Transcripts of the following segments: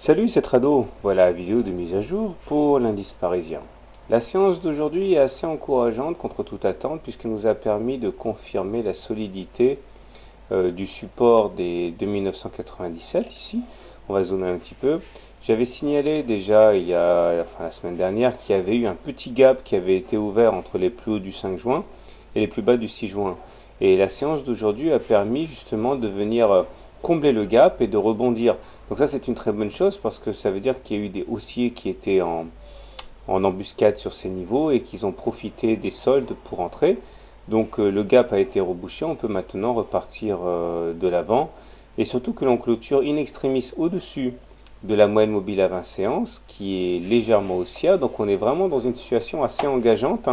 Salut, c'est Trado. Voilà la vidéo de mise à jour pour l'indice parisien. La séance d'aujourd'hui est assez encourageante contre toute attente puisqu'elle nous a permis de confirmer la solidité du support de 1997 ici. On va zoomer un petit peu. J'avais signalé déjà la semaine dernière qu'il y avait eu un petit gap qui avait été ouvert entre les plus hauts du 5 juin et les plus bas du 6 juin. Et la séance d'aujourd'hui a permis justement de venir combler le gap et de rebondir. Donc ça c'est une très bonne chose parce que ça veut dire qu'il y a eu des haussiers qui étaient en embuscade sur ces niveaux et qu'ils ont profité des soldes pour entrer. Donc le gap a été rebouché, on peut maintenant repartir de l'avant et surtout que l'on clôture in extremis au-dessus de la moyenne mobile à 20 séances qui est légèrement haussière. Donc on est vraiment dans une situation assez engageante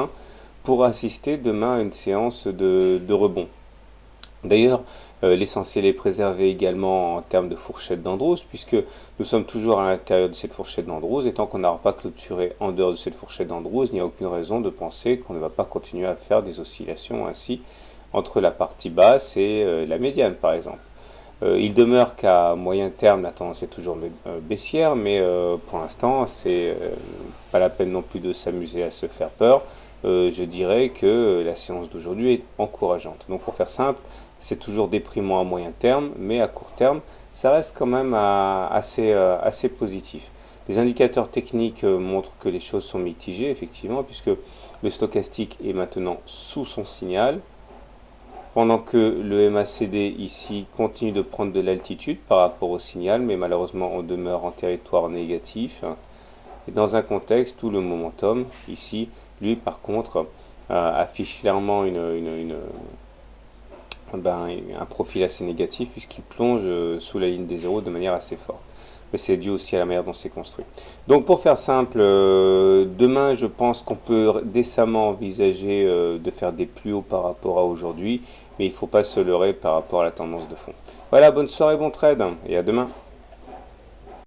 pour assister demain à une séance de rebond. D'ailleurs, l'essentiel est préservé également en termes de fourchette d'Andros, puisque nous sommes toujours à l'intérieur de cette fourchette d'Andros, et tant qu'on n'aura pas clôturé en dehors de cette fourchette d'Andros, il n'y a aucune raison de penser qu'on ne va pas continuer à faire des oscillations ainsi entre la partie basse et la médiane, par exemple. Il demeure qu'à moyen terme, la tendance est toujours baissière, mais pour l'instant, c'est pas la peine non plus de s'amuser à se faire peur. Je dirais que la séance d'aujourd'hui est encourageante. Donc pour faire simple, c'est toujours déprimant à moyen terme, mais à court terme, ça reste quand même assez positif. Les indicateurs techniques montrent que les choses sont mitigées, effectivement, puisque le stochastique est maintenant sous son signal, pendant que le MACD ici continue de prendre de l'altitude par rapport au signal, mais malheureusement on demeure en territoire négatif. Et dans un contexte où le momentum, ici, lui par contre, affiche clairement un profil assez négatif puisqu'il plonge sous la ligne des zéros de manière assez forte. Mais c'est dû aussi à la manière dont c'est construit. Donc pour faire simple, demain je pense qu'on peut décemment envisager de faire des plus hauts par rapport à aujourd'hui, mais il ne faut pas se leurrer par rapport à la tendance de fond. Voilà, bonne soirée, bon trade et à demain.